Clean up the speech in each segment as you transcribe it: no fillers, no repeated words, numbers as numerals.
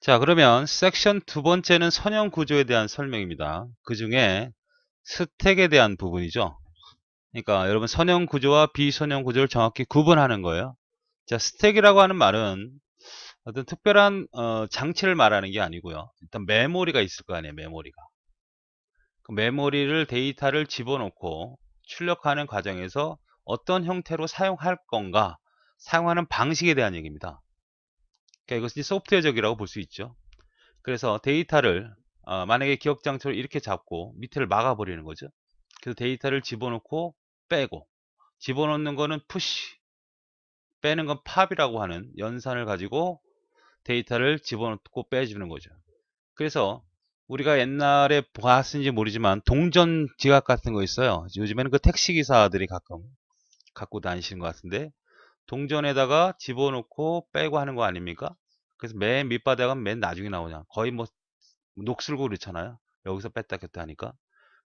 자, 그러면 섹션 두 번째는 선형 구조에 대한 설명입니다. 그 중에 스택에 대한 부분이죠. 그러니까 여러분 선형 구조와 비선형 구조를 정확히 구분하는 거예요. 자, 스택이라고 하는 말은 어떤 특별한 장치를 말하는 게 아니고요. 일단 메모리가 있을 거 아니에요. 메모리가. 그 메모리를 데이터를 집어넣고 출력하는 과정에서 어떤 형태로 사용할 건가, 사용하는 방식에 대한 얘기입니다. 그러니까 이것이 소프트웨어적이라고 볼 수 있죠. 그래서 데이터를 만약에 기억 장치를 이렇게 잡고 밑을 막아버리는 거죠. 그래서 데이터를 집어넣고 빼고, 집어넣는 거는 푸시, 빼는 건 팝이라고 하는 연산을 가지고 데이터를 집어넣고 빼주는 거죠. 그래서 우리가 옛날에 봤는지 모르지만 동전 지갑 같은 거 있어요. 요즘에는 그 택시기사들이 가끔 갖고 다니시는 것 같은데, 동전에다가 집어넣고 빼고 하는 거 아닙니까? 그래서 맨 밑바닥은 맨 나중에 나오냐. 거의 뭐 녹슬고 그렇잖아요. 여기서 뺐다 꼈다 하니까.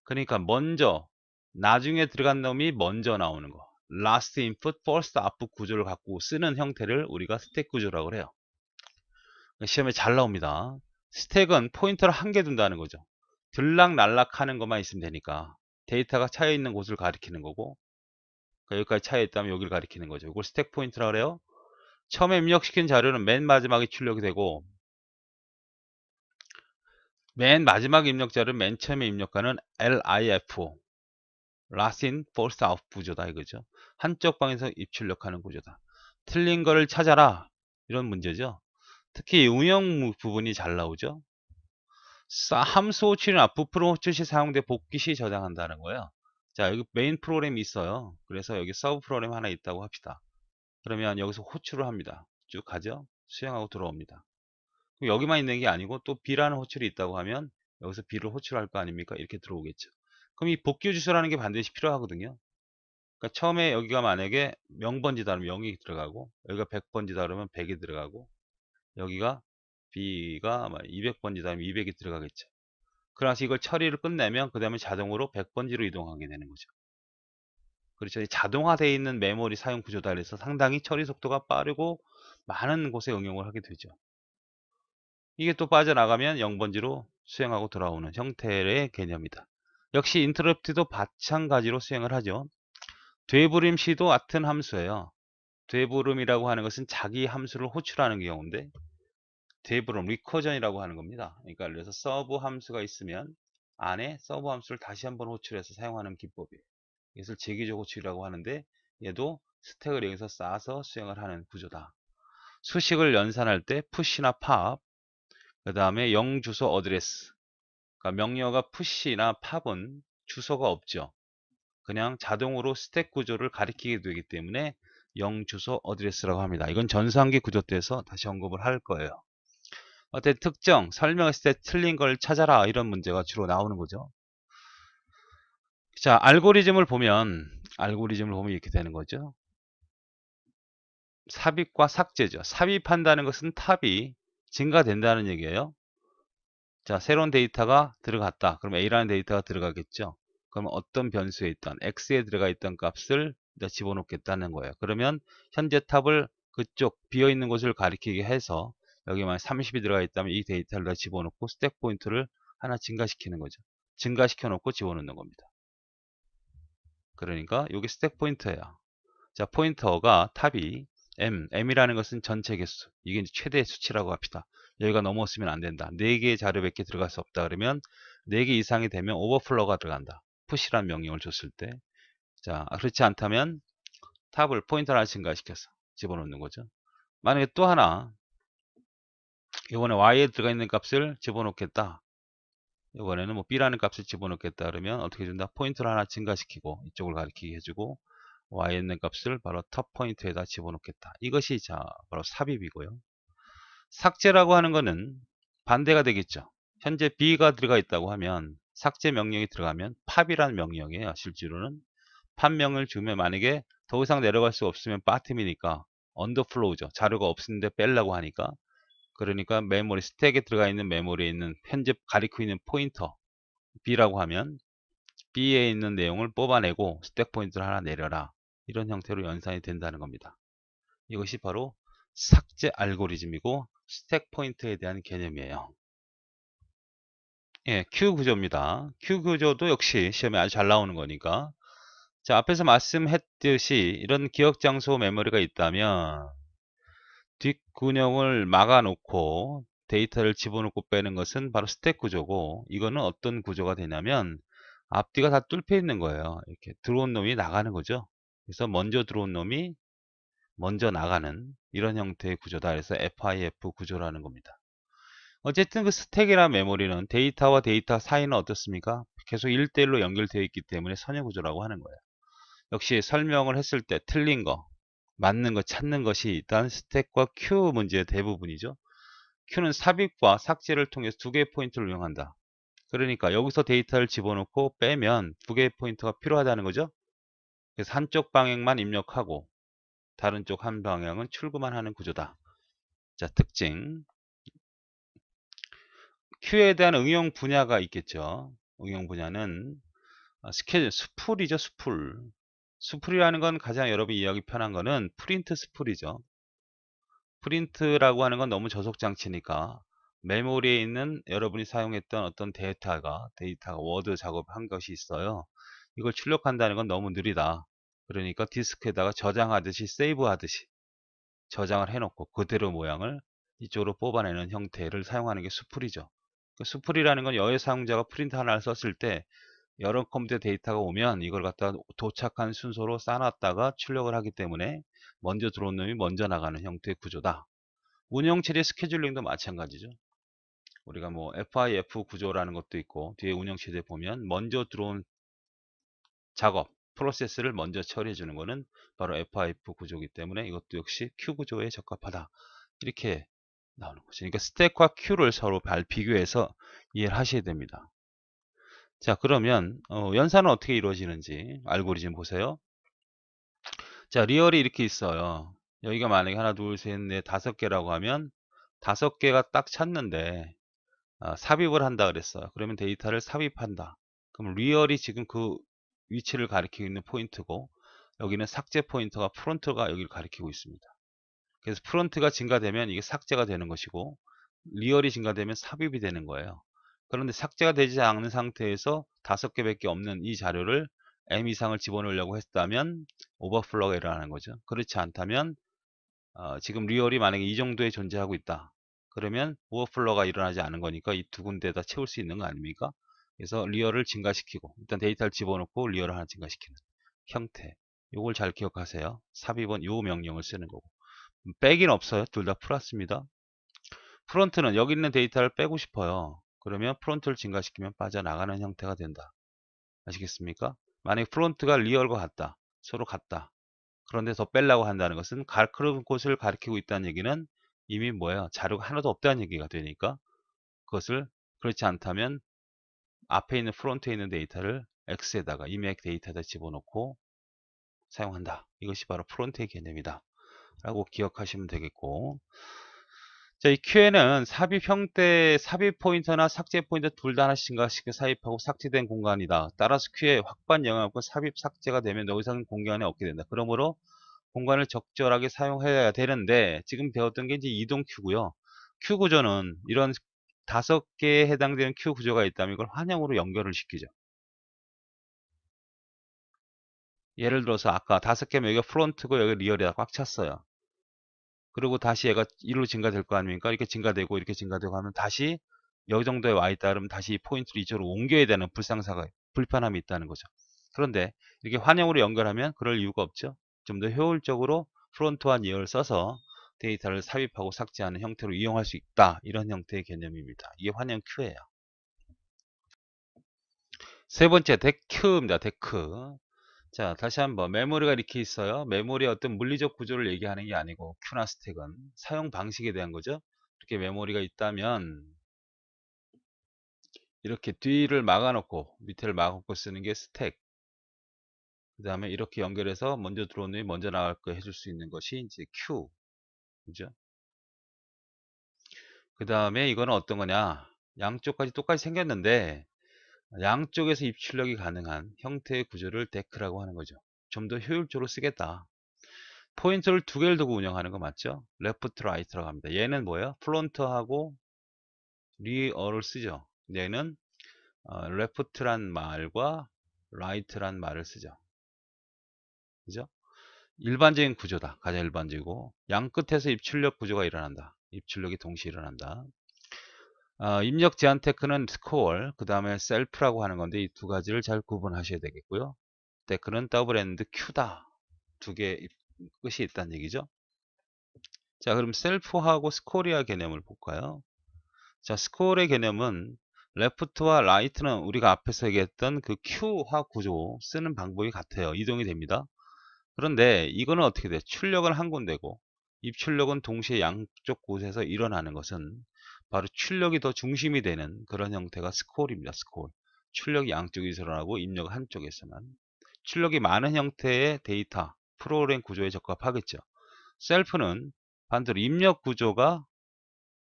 그러니까 먼저 나중에 들어간 놈이 먼저 나오는 거. last input, first output 구조를 갖고 쓰는 형태를 우리가 스택 구조라고 해요. 시험에 잘 나옵니다. 스택은 포인터를 한 개 둔다는 거죠. 들락날락 하는 것만 있으면 되니까 데이터가 차여 있는 곳을 가리키는 거고, 그러니까 여기까지 차여 있다면 여기를 가리키는 거죠. 이걸 스택 포인트라고 그래요. 처음에 입력시킨 자료는 맨 마지막에 출력이 되고, 맨 마지막 입력 자료는 맨 처음에 입력하는 LIFO, Last in, First out 구조다 이거죠. 한쪽 방에서 입출력하는 구조다. 틀린 거를 찾아라, 이런 문제죠. 특히 운영 부분이 잘 나오죠. 함수 호출이나 부프로 호출 시 사용돼 복귀 시 저장한다는 거예요. 자, 여기 메인 프로그램이 있어요. 그래서 여기 서브 프로그램 하나 있다고 합시다. 그러면 여기서 호출을 합니다. 쭉 가죠. 수행하고 들어옵니다. 그럼 여기만 있는 게 아니고 또 B라는 호출이 있다고 하면 여기서 B를 호출할 거 아닙니까? 이렇게 들어오겠죠. 그럼 이 복귀 주소라는 게 반드시 필요하거든요. 그러니까 처음에 여기가 만약에 0번지다 그러면 0이 들어가고, 여기가 100번지다 그러면 100이 들어가고, 여기가 B가 200번지다 그러면 200이 들어가겠죠. 그래서 이걸 처리를 끝내면 그 다음에 자동으로 100번지로 이동하게 되는 거죠. 그렇죠. 자동화되어 있는 메모리 사용 구조다 그래서 상당히 처리 속도가 빠르고 많은 곳에 응용을 하게 되죠. 이게 또 빠져나가면 0번지로 수행하고 돌아오는 형태의 개념이다. 역시 인터럽트도 마찬가지로 수행을 하죠. 되부름 시도 같은 함수예요. 되부름이라고 하는 것은 자기 함수를 호출하는 경우인데, 되부름, 리커전이라고 하는 겁니다. 그러니까 그래서 서브 함수가 있으면 안에 서브 함수를 다시 한번 호출해서 사용하는 기법이에요. 이것을 재기적 호출이라고 하는데, 얘도 스택을 여기서 쌓아서 수행을 하는 구조다. 수식을 연산할 때 푸시나 팝, 그 다음에 영주소 어드레스. 그러니까 명령어가 푸시나 팝은 주소가 없죠. 그냥 자동으로 스택 구조를 가리키게 되기 때문에 영주소 어드레스라고 합니다. 이건 전산기 구조 때에서 다시 언급을 할 거예요. 어떤 특정 설명했을 때 틀린 걸 찾아라, 이런 문제가 주로 나오는 거죠. 자, 알고리즘을 보면 이렇게 되는 거죠. 삽입과 삭제죠. 삽입한다는 것은 탑이 증가된다는 얘기예요. 자, 새로운 데이터가 들어갔다. 그럼 A라는 데이터가 들어가겠죠. 그럼 어떤 변수에 있던 X에 들어가 있던 값을 집어넣겠다는 거예요. 그러면 현재 탑을 그쪽 비어있는 곳을 가리키게 해서 여기만 30이 들어가 있다면 이 데이터를 다 집어넣고 스택 포인트를 하나 증가시키는 거죠. 증가시켜 놓고 집어넣는 겁니다. 그러니까 여기 스택 포인터예요. 자, 포인터가 탑이 M이라는 것은 전체 개수. 이게 이제 최대 수치라고 합시다. 여기가 넘었으면 안 된다. 4개의 자료밖에 들어갈 수 없다. 그러면 4개 이상이 되면 오버플로우가 들어간다. 푸시란 명령을 줬을 때. 자, 그렇지 않다면 탑을 포인터 하나 증가시켜서 집어넣는 거죠. 만약에 또 하나, 이번에 Y에 들어가 있는 값을 집어넣겠다. 이번에는 뭐 B라는 값을 집어넣겠다. 그러면 어떻게 준다? 포인트를 하나 증가시키고 이쪽을 가리키게 해주고, Y에 있는 값을 바로 탑 포인트에다 집어넣겠다. 이것이 바로 삽입이고요. 삭제라고 하는 거는 반대가 되겠죠. 현재 B가 들어가 있다고 하면 삭제 명령이 들어가면 팝이라는 명령이에요. 실제로는 팝 명을 주면 만약에 더 이상 내려갈 수 없으면 바텀이니까 언더플로우죠. 자료가 없는데 빼려고 하니까. 그러니까 메모리 스택에 들어가 있는 메모리에 있는 현재 가리키고 있는 포인터 B라고 하면 B에 있는 내용을 뽑아내고 스택 포인트를 하나 내려라. 이런 형태로 연산이 된다는 겁니다. 이것이 바로 삭제 알고리즘이고, 스택 포인트에 대한 개념이에요. 예, 큐 구조입니다. 큐 구조도 역시 시험에 아주 잘 나오는 거니까. 자, 앞에서 말씀했듯이 이런 기억 장소 메모리가 있다면 뒷구녕을 막아놓고 데이터를 집어넣고 빼는 것은 바로 스택 구조고, 이거는 어떤 구조가 되냐면 앞뒤가 다 뚫혀 있는 거예요. 이렇게 들어온 놈이 나가는 거죠. 그래서 먼저 들어온 놈이 먼저 나가는 이런 형태의 구조다. 그래서 FIF 구조라는 겁니다. 어쨌든 그 스택이나 메모리는 데이터와 데이터 사이는 어떻습니까? 계속 1대1로 연결되어 있기 때문에 선형 구조라고 하는 거예요. 역시 설명을 했을 때 틀린 거, 맞는 거 찾는 것이 일단 스택과 큐 문제의 대부분이죠. 큐는 삽입과 삭제를 통해서 두 개의 포인트를 이용한다. 그러니까 여기서 데이터를 집어넣고 빼면 두 개의 포인트가 필요하다는 거죠. 그래서 한쪽 방향만 입력하고 다른 쪽 한 방향은 출구만 하는 구조다. 자, 특징. 큐에 대한 응용 분야가 있겠죠. 응용 분야는 스케줄, 스풀이죠, 스풀. 스풀이라는 건 가장 여러분이 이해하기 편한 거는 프린트 스풀이죠. 프린트라고 하는 건 너무 저속 장치니까 메모리에 있는 여러분이 사용했던 어떤 데이터가 워드 작업한 것이 있어요. 이걸 출력한다는 건 너무 느리다. 그러니까 디스크에다가 저장하듯이 세이브하듯이 저장을 해놓고 그대로 모양을 이쪽으로 뽑아내는 형태를 사용하는 게 수풀이죠. 그 수풀이라는 건 여러 사용자가 프린트 하나를 썼을 때 여러 컴퓨터 데이터가 오면 이걸 갖다 도착한 순서로 쌓아놨다가 출력을 하기 때문에 먼저 들어온 놈이 먼저 나가는 형태의 구조다. 운영체제 스케줄링도 마찬가지죠. 우리가 뭐 FIF 구조라는 것도 있고 뒤에 운영체제 보면 먼저 들어온 작업, 프로세스를 먼저 처리해 주는 것은 바로 FIF 구조이기 때문에 이것도 역시 Q 구조에 적합하다. 이렇게 나오는 거죠. 그러니까 스택과 큐를 서로 비교해서 이해를 하셔야 됩니다. 자, 그러면 연산은 어떻게 이루어지는지 알고리즘 보세요. 자, 리얼이 이렇게 있어요. 여기가 만약에 하나, 둘, 셋, 넷, 다섯 개라고 하면 다섯 개가 딱 찼는데 삽입을 한다 그랬어요. 그러면 데이터를 삽입한다. 그럼 리얼이 지금 그 위치를 가리키고 있는 포인트고, 여기는 삭제 포인터가 프론트가 여기를 가리키고 있습니다. 그래서 프론트가 증가되면 이게 삭제가 되는 것이고, 리얼이 증가되면 삽입이 되는 거예요. 그런데 삭제가 되지 않는 상태에서 다섯 개밖에 없는 이 자료를 M 이상을 집어넣으려고 했다면 오버플로가 일어나는 거죠. 그렇지 않다면 지금 리얼이 만약에 이 정도에 존재하고 있다. 그러면 오버플로가 일어나지 않은 거니까 이 두 군데에다 채울 수 있는 거 아닙니까? 그래서 리얼을 증가시키고 일단 데이터를 집어넣고 리얼을 하나 증가시키는 형태. 요걸 잘 기억하세요. 삽입은 요 명령을 쓰는 거고. 빼긴 없어요. 둘 다 플러스입니다. 프론트는 여기 있는 데이터를 빼고 싶어요. 그러면 프론트를 증가시키면 빠져나가는 형태가 된다. 아시겠습니까? 만약에 프론트가 리얼과 같다. 서로 같다. 그런데 더 빼려고 한다는 것은 그런 곳을 가리키고 있다는 얘기는 이미 뭐예요? 자료가 하나도 없다는 얘기가 되니까 그것을 그렇지 않다면 앞에 있는 프론트에 있는 데이터를 X에다가 이맥 데이터에다 집어넣고 사용한다. 이것이 바로 프론트의 개념이다. 라고 기억하시면 되겠고, 자, 이 큐에는 삽입 형태, 삽입 포인터나 삭제 포인터 둘 다 하나씩 삽입하고 삭제된 공간이다. 따라서 큐에 확보한 영향 없고 삽입 삭제가 되면 더 이상 공간이 없게 된다. 그러므로 공간을 적절하게 사용해야 되는데 지금 배웠던 게 이제 이동 큐고요. 큐 구조는 이런 다섯 개에 해당되는 큐 구조가 있다면 이걸 환영으로 연결을 시키죠. 예를 들어서 아까 다섯 개면 여기가 프론트고 여기 리얼이다 꽉 찼어요. 그리고 다시 얘가 1로 증가될 거 아닙니까? 이렇게 증가되고 이렇게 증가되고 하면 다시 여기 정도에 와 있다 그러면 다시 포인트를 이쪽으로 옮겨야 되는 불편함이 있다는 거죠. 그런데 이렇게 환영으로 연결하면 그럴 이유가 없죠. 좀 더 효율적으로 프론트와 리얼을 써서 데이터를 삽입하고 삭제하는 형태로 이용할 수 있다. 이런 형태의 개념입니다. 이게 환영 큐예요. 세 번째 데크입니다. 데크. 자, 다시 한번 메모리가 이렇게 있어요. 메모리의 어떤 물리적 구조를 얘기하는 게 아니고 큐나 스택은 사용 방식에 대한 거죠. 이렇게 메모리가 있다면 이렇게 뒤를 막아놓고 밑에를 막아놓고 쓰는 게 스택. 그 다음에 이렇게 연결해서 먼저 들어오는 놈이 먼저 나갈 거 해줄 수 있는 것이 이제 큐. 그죠? 그 다음에 이거는 어떤 거냐? 양쪽까지 똑같이 생겼는데 양쪽에서 입출력이 가능한 형태의 구조를 데크라고 하는 거죠. 좀 더 효율적으로 쓰겠다. 포인트를 두 개를 두고 운영하는 거 맞죠? 레프트 라이트라고 합니다. 얘는 뭐예요? 프론트하고 리어를 쓰죠. 얘는 레프트란 말과 라이트란 말을 쓰죠. 그죠? 일반적인 구조다. 가장 일반적이고 양 끝에서 입출력 구조가 일어난다. 입출력이 동시에 일어난다. 입력 제한 테크는 스코어, 그 다음에 셀프라고 하는 건데 이 두 가지를 잘 구분하셔야 되겠고요. 테크는 더블 엔드 큐다. 두 개 끝이 있다는 얘기죠. 자, 그럼 셀프하고 스코리아 개념을 볼까요? 자, 스코어의 개념은 레프트와 라이트는 우리가 앞에서 얘기했던 그 큐화 구조 쓰는 방법이 같아요. 이동이 됩니다. 그런데 이거는 어떻게 돼? 출력은 한 군데고 입출력은 동시에 양쪽 곳에서 일어나는 것은 바로 출력이 더 중심이 되는 그런 형태가 스콜입니다. 스콜. 출력이 양쪽에서 일어나고 입력은 한쪽에서만. 출력이 많은 형태의 데이터, 프로그램 구조에 적합하겠죠. 셀프는 반대로 입력 구조가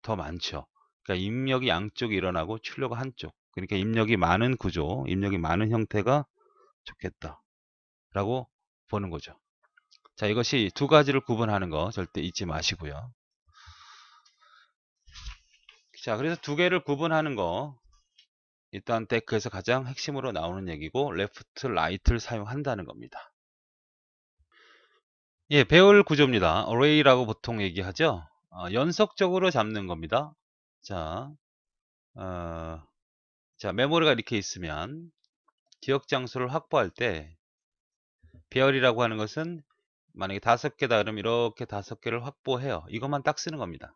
더 많죠. 그러니까 입력이 양쪽에 일어나고 출력은 한쪽. 그러니까 입력이 많은 구조, 입력이 많은 형태가 좋겠다. 라고 보는 거죠. 자, 이것이 두 가지를 구분하는 거 절대 잊지 마시고요. 자, 그래서 두 개를 구분하는 거 일단 데크에서 가장 핵심으로 나오는 얘기고 레프트, 라이트를 사용한다는 겁니다. 예, 배열 구조입니다. array라고 보통 얘기하죠. 연속적으로 잡는 겁니다. 자, 어, 자, 메모리가 이렇게 있으면 기억 장소를 확보할 때 배열이라고 하는 것은 만약에 5개다 그러면 이렇게 5개를 확보해요. 이것만 딱 쓰는 겁니다.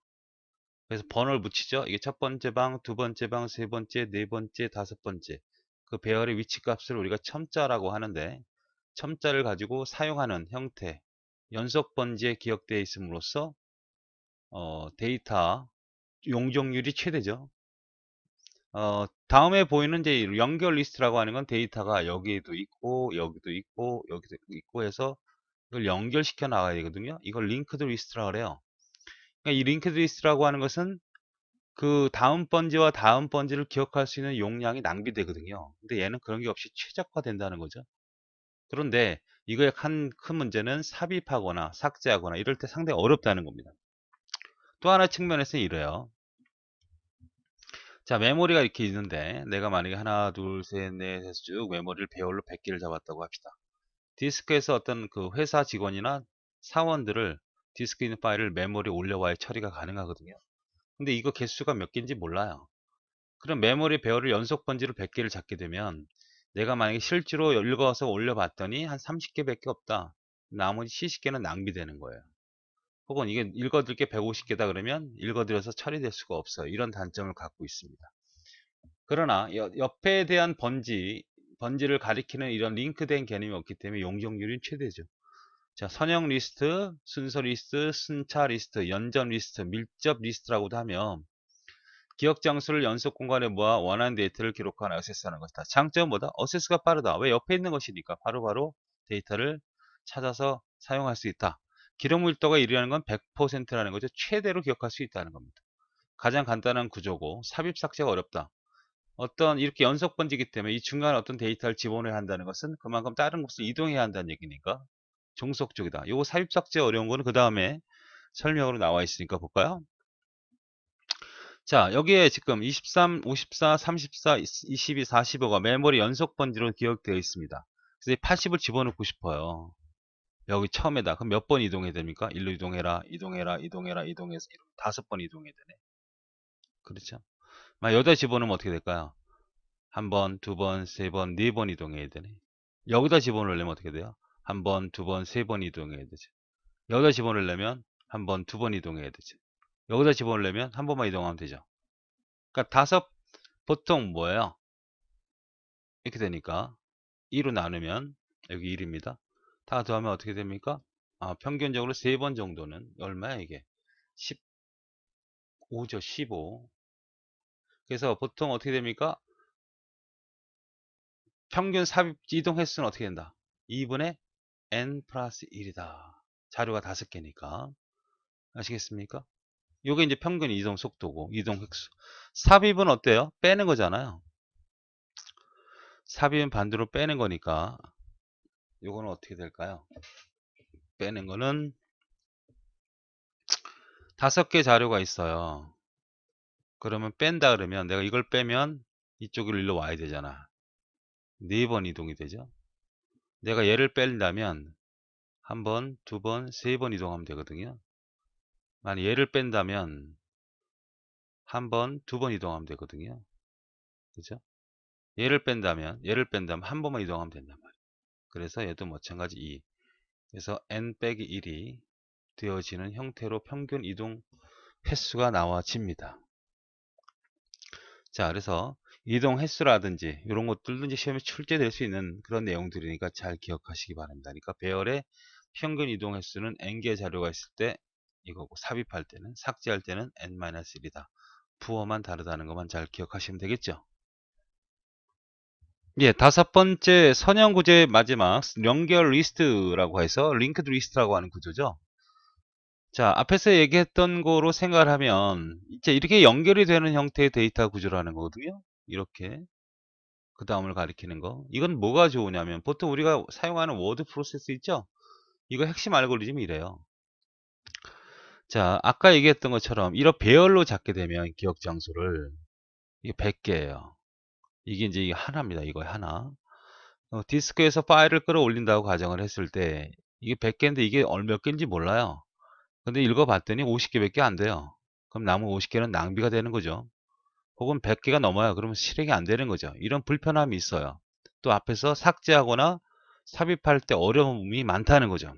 그래서 번호를 붙이죠. 이게 첫 번째 방, 두 번째 방, 세 번째, 네 번째, 다섯 번째. 그 배열의 위치 값을 우리가 첨자라고 하는데 첨자를 가지고 사용하는 형태, 연속 번지에 기억되어 있음으로써 데이터 용적률이 최대죠. 다음에 보이는 이제 연결 리스트라고 하는 건 데이터가 여기에도 있고 여기도 있고 여기도 있고 해서 이걸 연결시켜 나가야 되거든요. 이걸 링크드 리스트라고 그래요. 그러니까 이 링크드 리스트라고 하는 것은 그 다음 번지와 다음 번지를 기억할 수 있는 용량이 낭비되거든요. 근데 얘는 그런 게 없이 최적화된다는 거죠. 그런데 이거의 큰 문제는 삽입하거나 삭제하거나 이럴 때 상당히 어렵다는 겁니다. 또 하나 측면에서는 이래요. 자, 메모리가 이렇게 있는데 내가 만약에 하나, 둘, 셋, 넷 해서 쭉 메모리를 배열로 100개를 잡았다고 합시다. 디스크에서 어떤 그 회사 직원이나 사원들을 디스크 있는 파일을 메모리에 올려와야 처리가 가능하거든요. 근데 이거 개수가 몇 개인지 몰라요. 그럼 메모리 배열을 연속 번지로 100개를 잡게 되면 내가 만약에 실제로 읽어서 올려봤더니 한 30개밖에 없다. 나머지 70개는 낭비되는 거예요. 혹은 이게 읽어들 게 150개다 그러면 읽어들여서 처리될 수가 없어요. 이런 단점을 갖고 있습니다. 그러나 옆에 대한 번지를 가리키는 이런 링크된 개념이 없기 때문에 용적률이 최대죠. 자, 선형 리스트, 순서 리스트, 순차 리스트, 연전 리스트, 밀접 리스트라고도 하면 기억 장소를 연속 공간에 모아 원하는 데이터를 기록하거나 어세스하는 것이다. 장점은 뭐다? 어세스가 빠르다. 왜? 옆에 있는 것이니까 바로바로 데이터를 찾아서 사용할 수 있다. 기록 밀도가 이르는 건 100%라는 거죠. 최대로 기억할 수 있다는 겁니다. 가장 간단한 구조고 삽입 삭제가 어렵다. 어떤 이렇게 연속 번지기 때문에 이 중간에 어떤 데이터를 집어넣어야 한다는 것은 그만큼 다른 곳을 이동해야 한다는 얘기니까 종속 쪽이다. 요거 삽입 삭제 어려운 거는 그 다음에 설명으로 나와 있으니까 볼까요? 자, 여기에 지금 23, 54, 34, 22, 45가 메모리 연속 번지로 기억되어 있습니다. 그래서 80을 집어넣고 싶어요. 여기 처음에다. 그럼 몇 번 이동해야 됩니까? 1로 이동해라, 이동해라, 이동해라, 이동해서 5번 이동해야 되네. 그렇죠? 막 여기다 집어넣으면 어떻게 될까요? 한 번, 두 번, 세 번, 네 번 이동해야 되네. 여기다 집어넣으려면 어떻게 돼요? 한 번, 두 번, 세 번 이동해야 되죠. 여기다 집어넣으려면 한 번, 두 번 이동해야 되죠. 여기다 집어넣으려면 한 번만 이동하면 되죠. 그러니까 보통 뭐예요? 이렇게 되니까 2로 나누면 여기 1입니다. 다 더하면 어떻게 됩니까? 평균적으로 3번 정도는 얼마야 이게? 15죠. 15. 그래서 보통 어떻게 됩니까? 평균 삽입 이동 횟수는 어떻게 된다? 2분의 n 플러스 1이다. 자료가 5개니까. 아시겠습니까? 요게 이제 평균 이동 속도고 이동 획수. 삽입은 어때요? 빼는 거잖아요. 삽입은 반대로 빼는 거니까 요거는 어떻게 될까요? 빼는 거는 5개 자료가 있어요. 그러면 뺀다 그러면 내가 이걸 빼면 이쪽으로 일로 와야 되잖아. 4번 이동이 되죠. 내가 얘를 뺀다면 한 번, 두 번, 3번 이동하면 되거든요. 만약 얘를 뺀다면 한 번, 두 번 이동하면 되거든요. 그죠? 얘를 뺀다면 한 번만 이동하면 된단 말이에요. 그래서 얘도 마찬가지 2. 그래서 n 빼기 1이 되어지는 형태로 평균 이동 횟수가 나와집니다. 자, 그래서 이동 횟수라든지 이런 것들도 이제 시험에 출제될 수 있는 그런 내용들이니까 잘 기억하시기 바랍니다. 그러니까 배열의 평균 이동 횟수는 n개의 자료가 있을 때 이거고, 삽입할 때는, 삭제할 때는 n-1이다. 부호만 다르다는 것만 잘 기억하시면 되겠죠. 예, 5번째 선형 구조의 마지막 연결 리스트라고 해서 링크드 리스트라고 하는 구조죠. 자, 앞에서 얘기했던 거로 생각을 하면 이제 이렇게 연결이 되는 형태의 데이터 구조라는 거거든요. 이렇게 그 다음을 가리키는 거. 이건 뭐가 좋으냐면 보통 우리가 사용하는 워드 프로세스 있죠? 이거 핵심 알고리즘이 이래요. 자, 아까 얘기했던 것처럼 이런 배열로 잡게 되면 기억 장소를 이게 100개예요. 이게 이제 이게 하나입니다. 이거 하나. 디스크에서 파일을 끌어올린다고 가정을 했을 때 이게 100개인데 이게 몇 개인지 몰라요. 근데 읽어봤더니 50개밖에 안 돼요. 그럼 남은 50개는 낭비가 되는 거죠. 혹은 100개가 넘어요. 그러면 실행이 안 되는 거죠. 이런 불편함이 있어요. 또 앞에서 삭제하거나 삽입할 때 어려움이 많다는 거죠.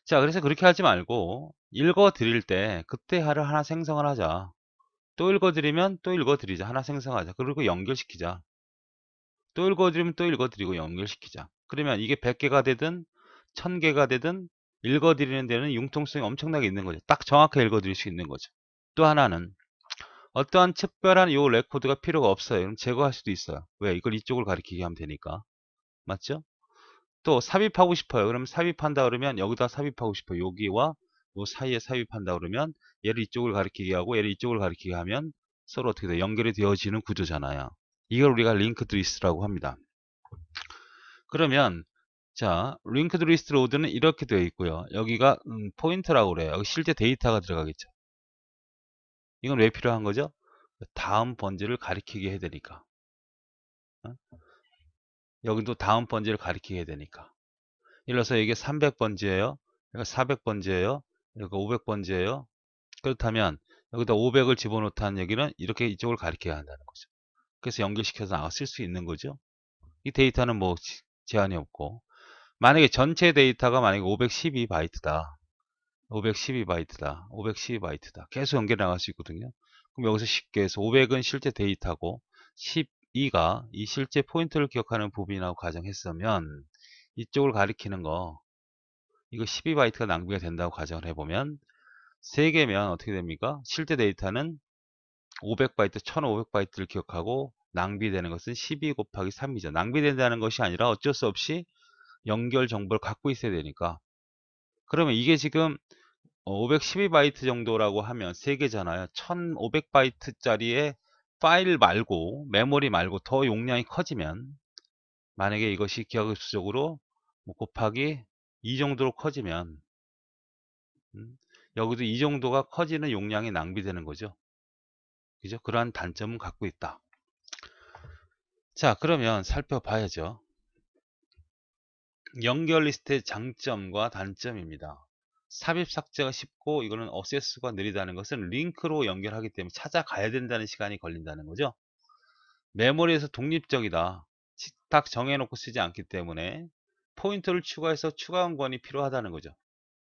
자, 그래서 그렇게 하지 말고 읽어 드릴 때 그때 하나 생성을 하자. 또 읽어 드리면 또 읽어 드리자. 하나 생성하자. 그리고 연결시키자. 또 읽어 드리면 또 읽어 드리고 연결시키자. 그러면 이게 100개가 되든 1000개가 되든 읽어 드리는 데는 융통성이 엄청나게 있는 거죠. 딱 정확하게 읽어 드릴 수 있는 거죠. 또 하나는 어떠한 특별한 요 레코드가 필요가 없어요. 그럼 제거할 수도 있어요. 왜? 이걸 이쪽을 가리키게 하면 되니까. 맞죠? 또 삽입하고 싶어요. 그럼 삽입한다 그러면 여기다 삽입하고 싶어요. 여기와 요 사이에 삽입한다 그러면 얘를 이쪽을 가리키게 하고 얘를 이쪽을 가리키게 하면 서로 어떻게 돼? 연결이 되어지는 구조잖아요. 이걸 우리가 링크드 리스트라고 합니다. 그러면 자, 링크드 리스트 로드는 이렇게 되어 있고요. 여기가 포인트라고 그래요. 여기 실제 데이터가 들어가겠죠. 이건 왜 필요한 거죠? 다음 번지를 가리키게 해야 되니까. 어? 여기도 다음 번지를 가리키게 해야 되니까. 예를 들어서 이게 300번지예요. 여기가 400번지예요. 여기가 500번지예요. 그렇다면 여기다 500을 집어넣다는 얘기는 이렇게 이쪽을 가리켜야 한다는 거죠. 그래서 연결시켜서 나가 쓸 수 있는 거죠. 이 데이터는 뭐 제한이 없고, 만약에 전체 데이터가 만약에 512바이트다. 512바이트다. 512바이트다. 계속 연결해 나갈 수 있거든요. 그럼 여기서 쉽게 해서 500은 실제 데이터고 12가 이 실제 포인트를 기억하는 부분이라고 가정했으면 이쪽을 가리키는 거, 이거 12바이트가 낭비가 된다고 가정을 해보면 3개면 어떻게 됩니까? 실제 데이터는 500바이트, 1500바이트를 기억하고 낭비되는 것은 12 곱하기 3이죠. 낭비된다는 것이 아니라 어쩔 수 없이 연결 정보를 갖고 있어야 되니까. 그러면 이게 지금 512바이트 정도라고 하면 3개잖아요. 1500바이트짜리의 파일 말고 메모리 말고 더 용량이 커지면, 만약에 이것이 기하급수적으로 뭐 곱하기 2 정도로 커지면 여기도 이 정도가 커지는 용량이 낭비되는 거죠. 그죠? 그러한 단점은 갖고 있다. 자, 그러면 살펴봐야죠. 연결 리스트의 장점과 단점입니다. 삽입 삭제가 쉽고 이거는 어세스가 느리다는 것은 링크로 연결하기 때문에 찾아가야 된다는 시간이 걸린다는 거죠. 메모리에서 독립적이다. 딱 정해놓고 쓰지 않기 때문에 포인터를 추가해서 추가 공간이 필요하다는 거죠.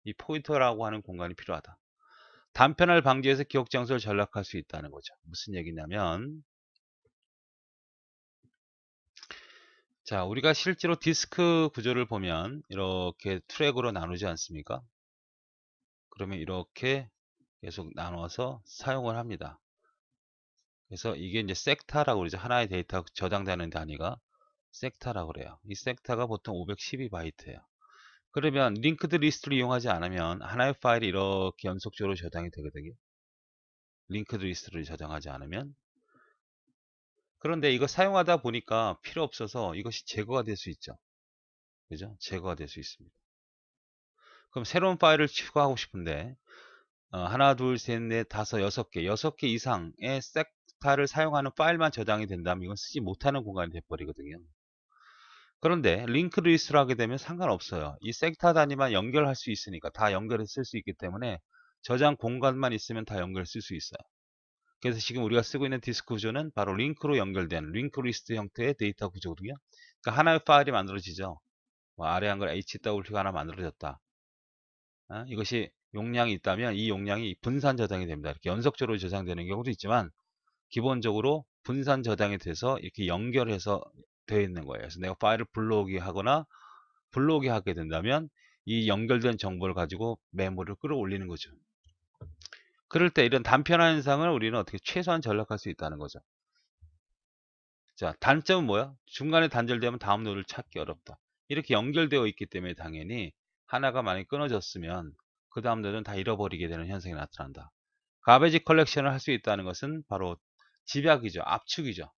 이 포인터라고 하는 공간이 필요하다. 단편을 방지해서 기억 장소를 전락할 수 있다는 거죠. 무슨 얘기냐면, 자, 우리가 실제로 디스크 구조를 보면 이렇게 트랙으로 나누지 않습니까? 그러면 이렇게 계속 나눠서 사용을 합니다. 그래서 이게 이제 섹타라고 그러죠. 하나의 데이터 저장되는 단위가 섹타라고 그래요. 이 섹타가 보통 512바이트예요. 그러면 링크드 리스트를 이용하지 않으면 하나의 파일이 이렇게 연속적으로 저장이 되거든요. 링크드 리스트를 저장하지 않으면. 그런데 이거 사용하다 보니까 필요 없어서 이것이 제거가 될 수 있죠. 그죠? 제거가 될 수 있습니다. 그럼 새로운 파일을 추가하고 싶은데 하나, 둘, 셋, 넷, 다섯, 여섯 개 이상의 섹타를 사용하는 파일만 저장이 된다면 이건 쓰지 못하는 공간이 돼버리거든요. 그런데 링크 리스트를 하게 되면 상관없어요. 이 섹타 단위만 연결할 수 있으니까 다 연결해서 쓸 수 있기 때문에 저장 공간만 있으면 다 연결 쓸 수 있어요. 그래서 지금 우리가 쓰고 있는 디스크 구조는 바로 링크로 연결된 링크 리스트 형태의 데이터 구조거든요. 그러니까 하나의 파일이 만들어지죠. 뭐 아래 한글 HW가 하나 만들어졌다. 이것이 용량이 있다면 이 용량이 분산 저장이 됩니다. 이렇게 연속적으로 저장되는 경우도 있지만 기본적으로 분산 저장이 돼서 이렇게 연결해서 되어 있는 거예요. 그래서 내가 파일을 불러오기 하거나 불러오게 하게 된다면 이 연결된 정보를 가지고 메모리를 끌어올리는 거죠. 그럴 때 이런 단편화 현상을 우리는 어떻게 최소한 전락할 수 있다는 거죠. 자, 단점은 뭐야? 중간에 단절되면 다음 노드를 찾기 어렵다. 이렇게 연결되어 있기 때문에 당연히 하나가 만약에 끊어졌으면 그 다음 노드는 다 잃어버리게 되는 현상이 나타난다. 가베지 컬렉션을 할 수 있다는 것은 바로 집약이죠. 압축이죠.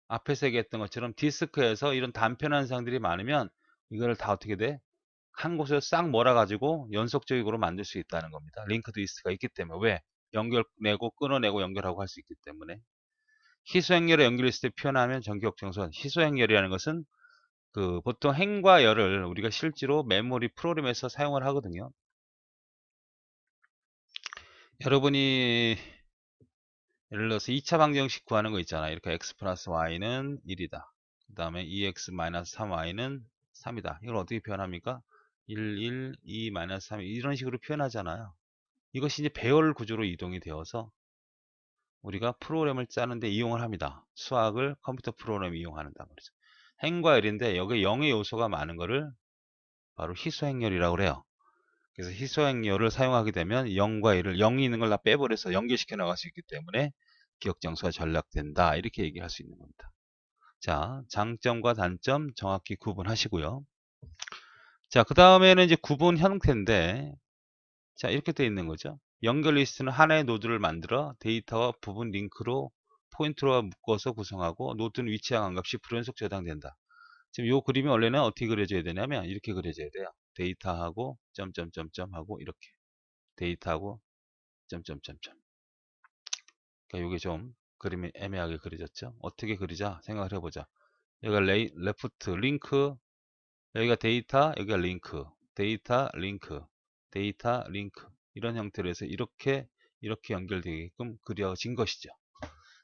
앞에서 얘기했던 것처럼 디스크에서 이런 단편 현상들이 많으면 이거를 다 어떻게 돼? 한 곳에 싹 몰아가지고 연속적으로 만들 수 있다는 겁니다. 링크드 리스트가 있기 때문에. 왜? 연결내고 끊어내고 연결하고 할 수 있기 때문에. 희소행렬의 연결했을 때 표현하면 전기역정선. 희소행렬이라는 것은 그 보통 행과 열을 우리가 실제로 메모리 프로그램에서 사용을 하거든요. 여러분이 예를 들어서 2차 방정식 구하는 거 있잖아요. 이렇게 x 플러스 y는 1이다. 그 다음에 2x 마이너스 3y는 3이다. 이걸 어떻게 표현합니까? 1, 2 마이너스 3 이런 식으로 표현하잖아요. 이것이 이제 배열 구조로 이동이 되어서 우리가 프로그램을 짜는데 이용을 합니다. 수학을 컴퓨터 프로그램 이용한다 그러죠. 행과 열인데 여기에 0의 요소가 많은 거를 바로 희소행렬이라고 그래요. 그래서 희소행렬을 사용하게 되면 0과 1을 0이 있는 걸 다 빼버려서 연결시켜 나갈 수 있기 때문에 기억장수가 전락된다. 이렇게 얘기할 수 있는 겁니다. 자, 장점과 단점 정확히 구분하시고요. 자, 그 다음에는 이제 구분 형태인데 자, 이렇게 되어 있는 거죠. 연결 리스트는 하나의 노드를 만들어 데이터와 부분 링크로 포인트로 묶어서 구성하고 노드는 위치와 관계없이 불연속 저장된다. 지금 이 그림이 원래는 어떻게 그려져야 되냐면 이렇게 그려져야 돼요. 데이터하고 점점점점 하고 이렇게 데이터하고 점점점점. 그러니까 이게 좀 그림이 애매하게 그려졌죠. 어떻게 그리자 생각을 해보자. 여기가 레프트 링크, 여기가 데이터, 여기가 링크, 데이터 링크, 데이터 링크 이런 형태로 해서 이렇게 연결되게끔 그려진 것이죠.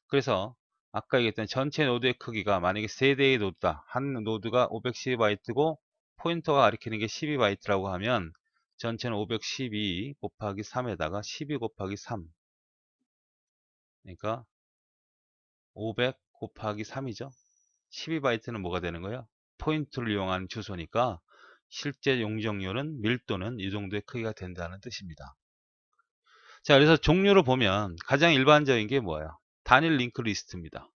그래서 아까 얘기했던 전체 노드의 크기가 만약에 3대의 노드다. 한 노드가 512바이트고 포인터가 가리키는 게 12바이트라고 하면 전체는 512 곱하기 3에다가 12 곱하기 3 그러니까 500 곱하기 3이죠. 12바이트는 뭐가 되는 거예요? 포인트를 이용한 주소니까 실제 용적률은 밀도는 이 정도의 크기가 된다는 뜻입니다. 자, 그래서 종류로 보면 가장 일반적인 게 뭐예요? 단일 링크 리스트입니다.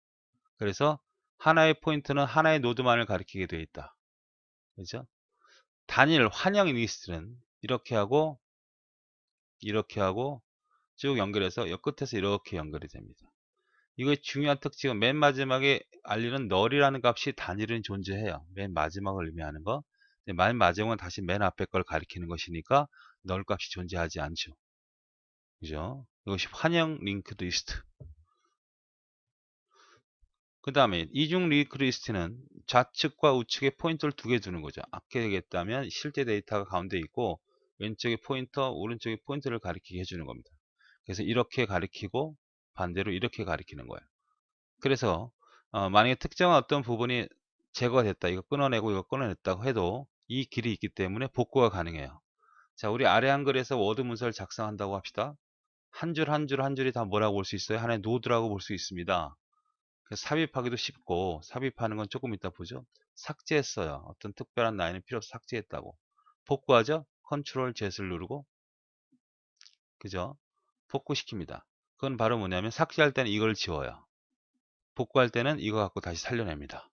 그래서 하나의 포인트는 하나의 노드만을 가리키게 되어 있다. 그죠? 단일 환영 리스트는 이렇게 하고 쭉 연결해서 여 끝에서 이렇게 연결이 됩니다. 이거의 중요한 특징은 맨 마지막에 알리는 널이라는 값이 단일은 존재해요. 맨 마지막을 의미하는 거. 맨 마지막은 다시 맨 앞에 걸 가리키는 것이니까 널 값이 존재하지 않죠. 그죠? 이것이 환영 링크드 리스트. 그 다음에 이중 링크 리스트는 좌측과 우측에 포인터를 두 개 두는 거죠. 아까 얘기했다면 실제 데이터가 가운데 있고 왼쪽에 포인터, 오른쪽에 포인터를 가리키게 해주는 겁니다. 그래서 이렇게 가리키고 반대로 이렇게 가리키는 거예요. 그래서 만약에 특정한 어떤 부분이 제거가 됐다. 이거 끊어내고 이거 끊어냈다고 해도 이 길이 있기 때문에 복구가 가능해요. 자, 우리 아래 한글에서 워드 문서를 작성한다고 합시다. 한 줄 한 줄 한 줄이 다 뭐라고 볼 수 있어요? 하나의 노드라고 볼 수 있습니다. 그래서 삽입하기도 쉽고 삽입하는 건 조금 이따 보죠. 삭제했어요. 어떤 특별한 라인은 필요 없어 삭제했다고. 복구하죠? 컨트롤 Z를 누르고 그죠? 복구시킵니다. 그건 바로 뭐냐면 삭제할 때는 이걸 지워요. 복구할 때는 이거 갖고 다시 살려냅니다.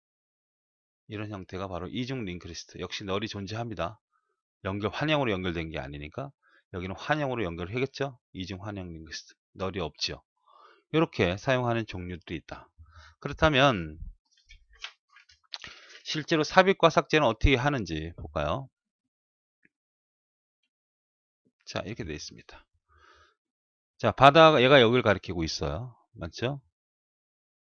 이런 형태가 바로 이중 링크리스트. 역시 널이 존재합니다. 환영으로 연결된 게 아니니까 여기는 환영으로 연결하겠죠? 이중 환영 링크리스트. 널이 없죠. 이렇게 사용하는 종류들이 있다. 그렇다면 실제로 삽입과 삭제는 어떻게 하는지 볼까요? 자, 이렇게 되어 있습니다. 자, 바다가 얘가 여기를 가리키고 있어요. 맞죠?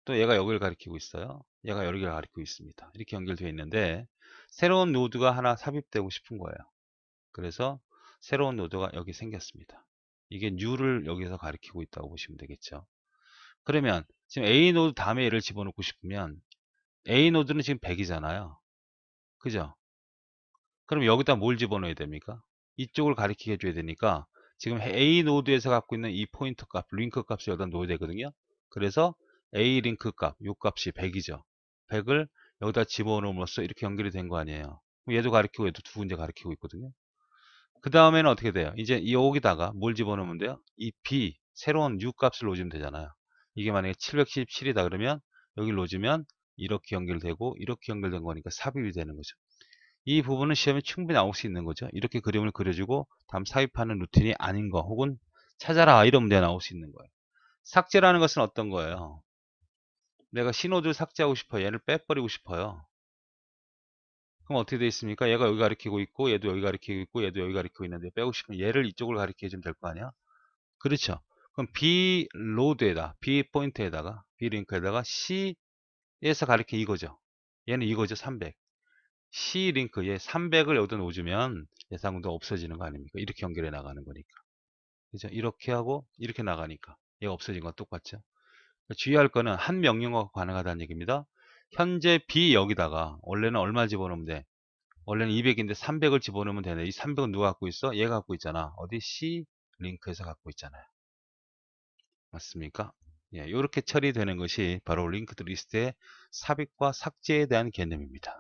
또 얘가 여기를 가리키고 있어요. 얘가 여기를 가리키고 있습니다. 이렇게 연결되어 있는데 새로운 노드가 하나 삽입되고 싶은 거예요. 그래서 새로운 노드가 여기 생겼습니다. 이게 new를 여기서 가리키고 있다고 보시면 되겠죠. 그러면 지금 A 노드 다음에 얘를 집어넣고 싶으면 A 노드는 지금 100이잖아요. 그죠? 그럼 여기다 뭘 집어넣어야 됩니까? 이쪽을 가리키게 해줘야 되니까 지금 A 노드에서 갖고 있는 이 포인터 값, 링크 값을 여기다 넣어야 되거든요. 그래서 A 링크 값, 요 값이 100이죠. 100을 여기다 집어넣음으로써 이렇게 연결이 된 거 아니에요. 얘도 가리키고 얘도 두 군데 가리키고 있거든요. 그 다음에는 어떻게 돼요? 이제 여기다가 뭘 집어넣으면 돼요? 이 B, 새로운 U 값을 넣어주면 되잖아요. 이게 만약에 717이다 그러면 여기 넣어주면 이렇게 연결되고 이렇게 연결된 거니까 삽입이 되는 거죠. 이 부분은 시험에 충분히 나올 수 있는 거죠. 이렇게 그림을 그려주고 다음 삽입하는 루틴이 아닌 거 혹은 찾아라 이런 문제가 나올 수 있는 거예요. 삭제라는 것은 어떤 거예요? 내가 신호들 삭제하고 싶어요. 얘를 빼버리고 싶어요. 그럼 어떻게 되어 있습니까? 얘가 여기 가리키고 있고 얘도 여기 가리키고 있고 얘도 여기 가리키고 있는데 빼고 싶으면 얘를 이쪽으로 가리켜 주면 될 거 아니야? 그렇죠. 그럼 B 로드에다 B 포인트에다가 B 링크에다가 C에서 가리켜 이거죠. 얘는 이거죠. 300. C 링크 얘 300을 여기다 놓으면 예상도 없어지는 거 아닙니까? 이렇게 연결해 나가는 거니까. 그죠? 이렇게 하고 이렇게 나가니까 얘가 없어진 건 똑같죠. 주의할 거는 한 명령어가 가능하다는 얘기입니다. 현재 B 여기다가 원래는 얼마 집어넣으면 돼? 원래는 200인데 300을 집어넣으면 되네. 이 300은 누가 갖고 있어? 얘가 갖고 있잖아. 어디? C 링크에서 갖고 있잖아요. 맞습니까? 예, 이렇게 처리되는 것이 바로 링크드 리스트의 삽입과 삭제에 대한 개념입니다.